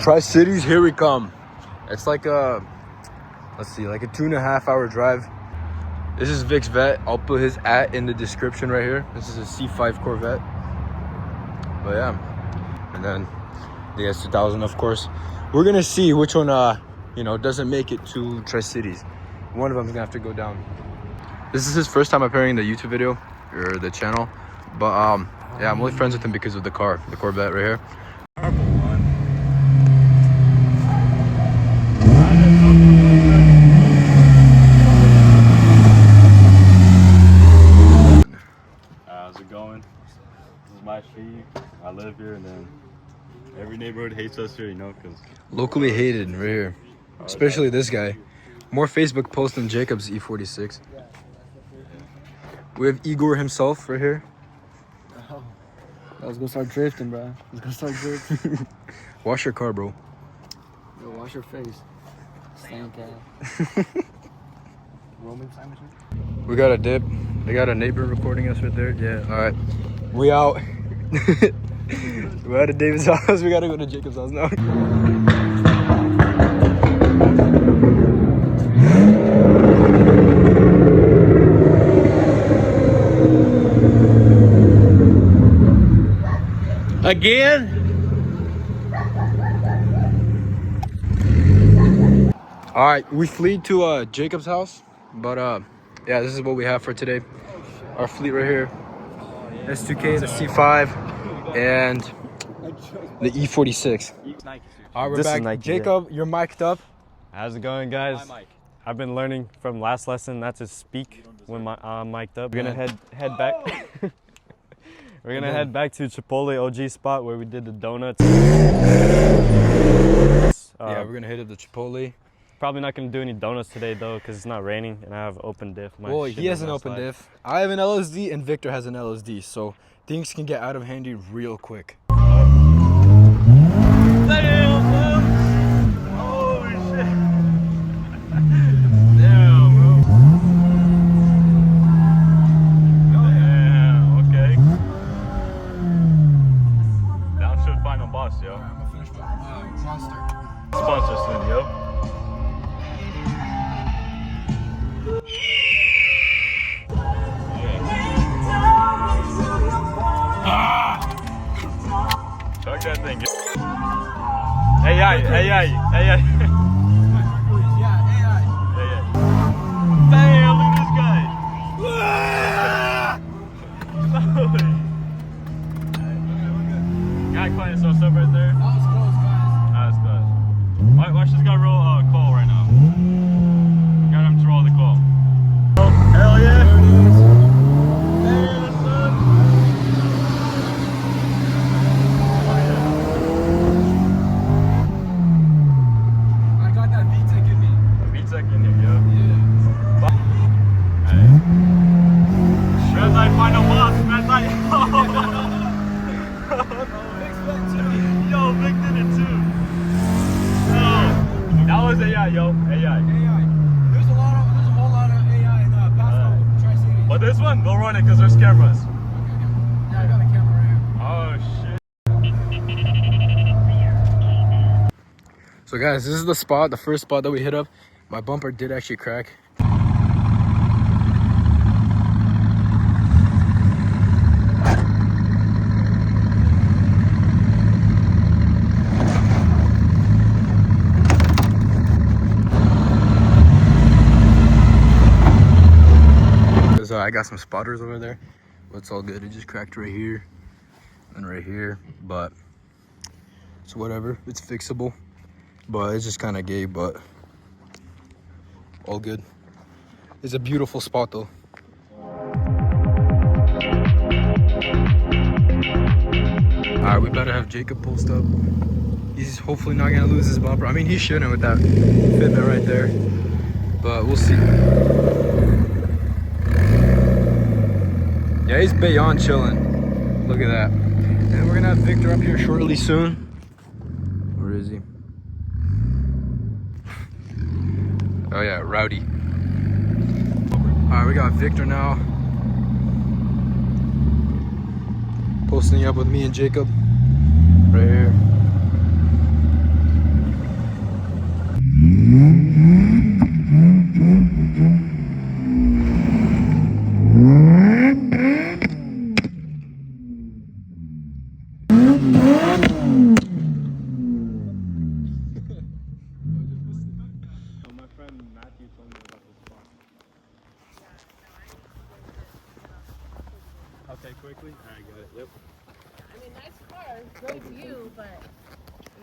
Tri-Cities, here we come. It's like a, let's see, like a 2.5 hour drive. This is Vic's vet. I'll put his @ in the description right here. This is a C5 Corvette. But yeah, and then the S2000, of course. We're gonna see which one, doesn't make it to Tri-Cities. One of them is gonna have to go down. This is his first time appearing in the YouTube video or the channel, but yeah, I'm only friends with him because of the car, the Corvette right here. How's it going? This is my street. I live here, and then every neighborhood hates us here, because Locally hated right here, especially this guy. More Facebook posts than Jacob's E46. We have Igor himself right here. Oh, let's go start drifting, bro. Let's go start drifting. Wash your car, bro. Yo, wash your face. Stank ass. Roman sandwich. We got a dip. They got a neighbor recording us right there. Yeah, all right. We out. We're at David's house. We gotta go to Jacob's house now. Again? All right, we fleed to Jacob's house, but yeah, this is what we have for today. Our fleet right here. S2K, the C5, and the E46. All right, we're back. Nike, Jacob, you're mic'd up. How's it going, guys? I've been learning from last lesson not to speak when I'm mic'd up. We're gonna head back. We're gonna head back to Chipotle OG spot where we did the donuts. Yeah, we're gonna hit up the Chipotle. Probably not gonna do any donuts today though, because it's not raining and I have open diff. Well, he has an open diff. I have an LSD and Victor has an LSD, so things can get out of handy real quick. Sponsor soon, yo. Chuck that thing. AI. Damn, look at this guy. Guy climbing some stuff right there. Watch this guy roll a call right now. Got him to roll the call. Oh, hell yeah! There it is. Son. I got that VTEC in me. VTEC in here, yo. Yeah. Hey. Red light, final boss. Red light. Yo, Vic did it too. That was AI, yo. AI. There's a whole lot of AI in Pasco, Tri-Cities. But this one, they'll run it because there's cameras. Okay. Yeah, I got a camera right here. Oh, shit. So guys, this is the spot, the first spot that we hit up. My bumper did actually crack. I got some spotters over there, but it's all good. It just cracked right here and right here, but it's whatever. It's fixable, but it's just kind of gay, but all good. It's a beautiful spot though. All right, we better have Jacob post up. He's hopefully not gonna lose his bumper. I mean, he shouldn't with that fitment right there, but we'll see. Yeah, he's beyond chilling. Look at that. And we're gonna have Victor up here shortly soon. Where is he? Oh yeah, Rowdy. All right, we got Victor now. Posting up with me and Jacob. Right here.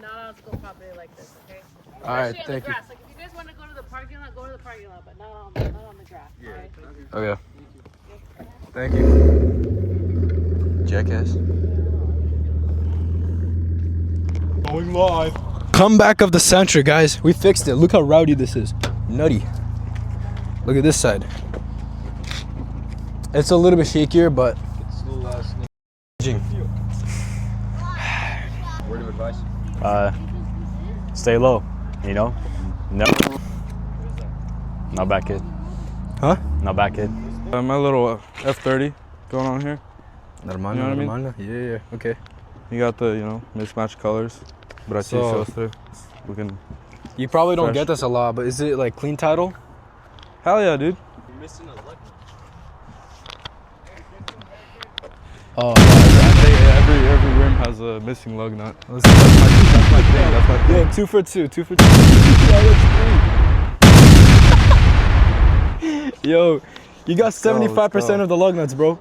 not allowed to go properly like this, okay? All right, Especially on thank the you. grass. Like if you guys want to go to the parking lot, go to the parking lot, but not on the grass. Yeah. Okay. Thank you. Jackass. Going live. Comeback of the century, guys. We fixed it. Look how rowdy this is. Nutty. Look at this side. It's a little bit shakier, but It's the last word of advice. Stay low, you know? No. Not back kid. Huh? Not back kid. My little F30 going on here. Normal, You know what I mean? normal. Yeah, okay. You got the, mismatched colors. But I see So- we can. You probably don't Fresh. get this a lot, but is it like clean title? Hell yeah, dude. You're missing a leg. Oh, Every rim has a missing lug nut. that's my thing. That's my thing. Yo, 2 for 2, 2 for 2. Yo, you got 75% of the lug nuts, bro.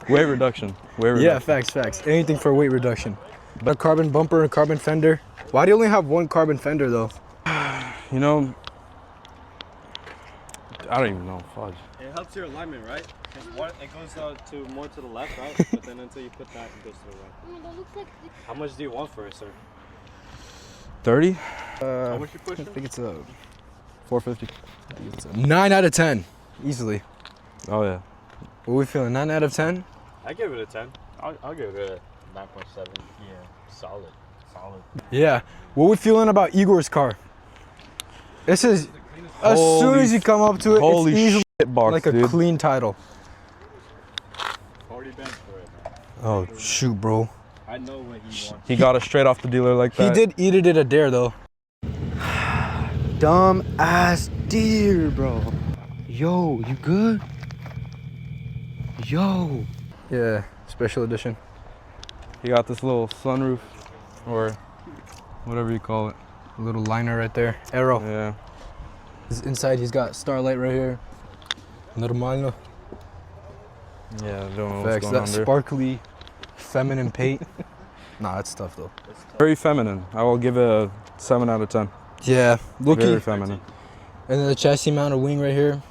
Weight reduction. Yeah, facts. Anything for weight reduction. But a carbon bumper, a carbon fender. Why do you only have one carbon fender though? You know, I don't even know. Fudge. It helps your alignment, right? It goes more to the left, right? But then until you put that, it goes to the right. How much do you want for it, sir? 30? How much you I pushing? think it's a 450. 9 out of 10, easily. Oh yeah. What are we feeling? 9 out of 10? I give it a 10. I'll give it a 9.7. Yeah, solid. Yeah. What are we feeling about Igor's car? This is as soon Holy as you come up to it, Holy it's easily shit box, like a dude. clean title. 40 bench for it, man. Oh shoot, bro. I know what he wants. He got it straight off the dealer like He that. did eat it at a dare though. Dumb ass deer, bro. Yo, you good? Yo. Yeah, special edition. He got this little sunroof, or whatever you call it. A little liner right there. Arrow. Yeah. Inside he's got starlight right here. Normal. Yeah, I don't know what's Facts. going That on there. sparkly, feminine paint. Nah, that's tough though. Very feminine. I will give it a 7 out of 10. Yeah, looking. Very feminine. And then the chassis mounted wing right here.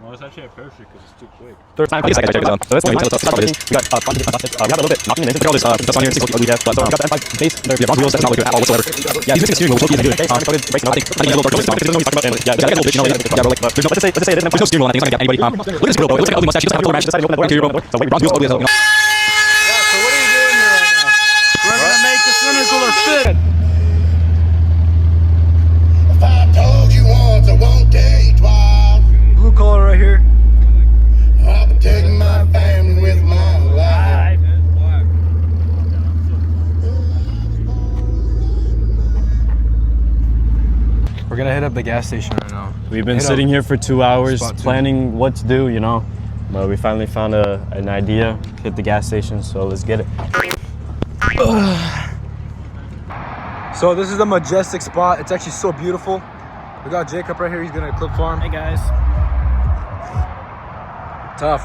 Well, it's actually a parachute because it's too quick. Third time, so this one, we got a little bit knocking in. All this stuff on here, we have, so we got the M5 base, we have wrong wheels, that's not looking at all whatsoever. Yeah, he's mixing steering wheel, we'll do it. Coated brakes, I think a little dark, because there's no talking about, yeah, I got a little bit, yeah, we're like, there's no, let's just say it, there's no steering wheel on that thing, it's not gonna get anybody. Look at this girl, though, it looks like an ugly mustache, she doesn't have a full match, decided to open that door, interior door, so wait, bronze wheels, ugly as hell, Yeah, so what are you doing here right now? We're gonna make the center cooler fit. If I told you once, I won't tell you twice. Blue collar right here. I'll be taking my family with my life. We're gonna hit up the gas station right now. We've been Hit sitting up here for 2 hours spot two. planning what to do, you know. But we finally found an idea, hit the gas station, so let's get it. So this is the majestic spot. It's actually so beautiful. We got Jacob right here. He's gonna clip farm. Hey guys. Tough.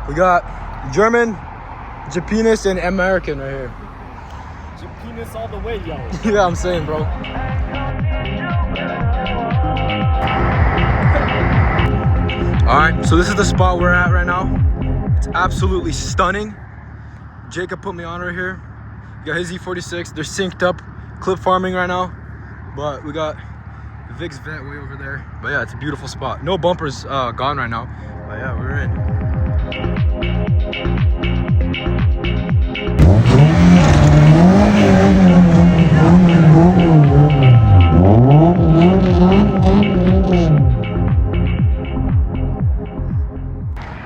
We got German, Japanese, and American right here. Penis all the way, yo. Yeah, I'm saying, bro. All right, so this is the spot we're at right now. It's absolutely stunning. Jacob put me on right here. We got his E46. They're synced up, clip farming right now. But we got Vic's Vet way over there. But yeah, it's a beautiful spot. No bumpers gone right now. But yeah, we're in.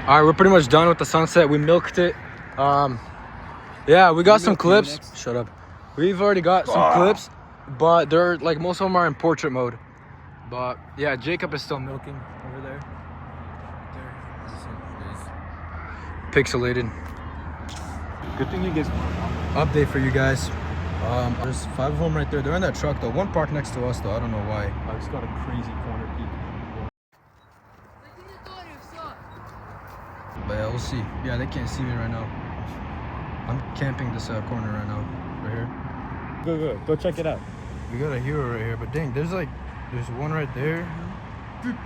All right, we're pretty much done with the sunset. We milked it. Yeah, we got some clips. Shut up. We've already got some clips, but they're like most of them are in portrait mode. But yeah, Jacob is still milking over there. Pixelated. Good thing you guys. Update for you guys. There's 5 of them right there. They're in that truck though. One parked next to us though. I don't know why. I just got a crazy corner peek. But yeah, we'll see. Yeah, they can't see me right now. I'm camping this corner right now. Right here. Go check it out. We got a hero right here, but dang, there's one right there.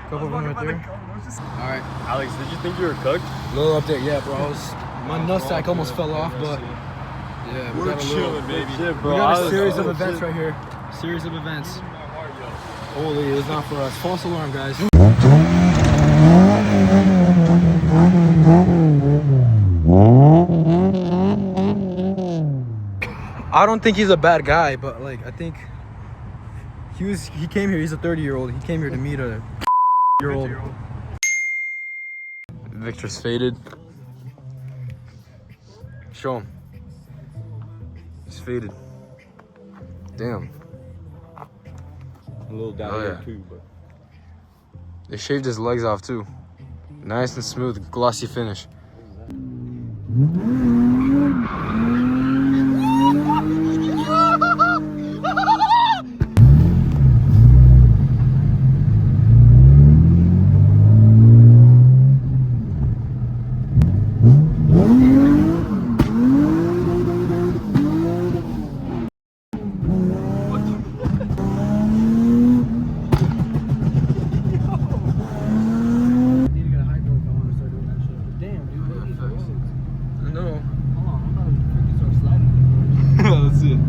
Couple of them right there. All right, Alex, did you think you were cooked? little update. Yeah, bro, my nutsack almost fell off, but yeah, we We're got a chilling, baby. We got a series of events right here. Series of events. Holy, it was not for us. False alarm, guys. I don't think he's a bad guy, but like I think he came here. He's a 30-year-old. He came here to meet a year-old. Victor's faded. Show him. He's faded. Damn. A little down Oh, here yeah. too, but They shaved his legs off too. Nice and smooth, glossy finish. No. Let's see it.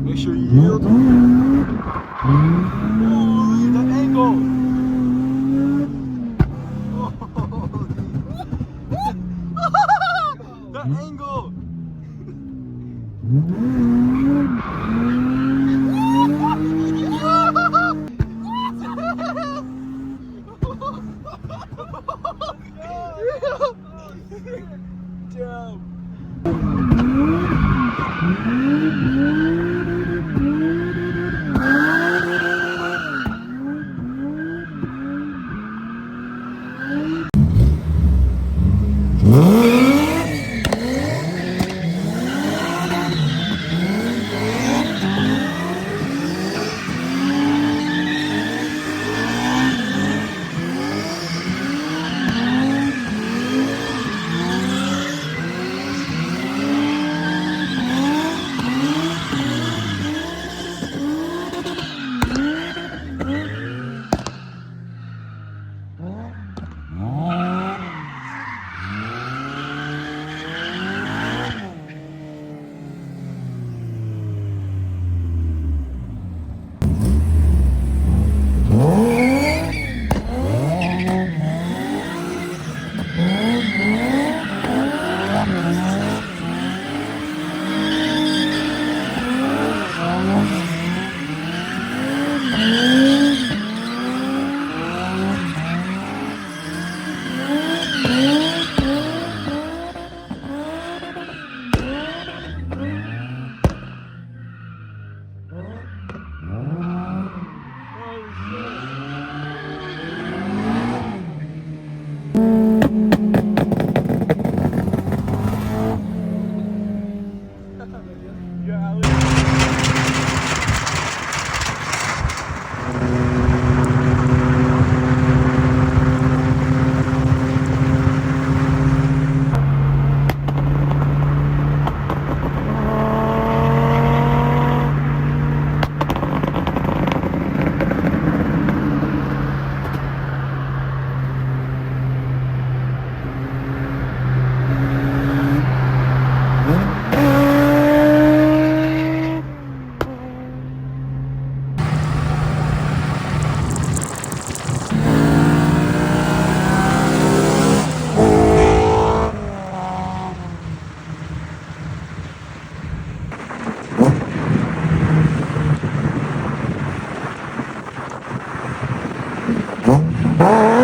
Make sure you yield. Holy, that angle! That angle! Oh.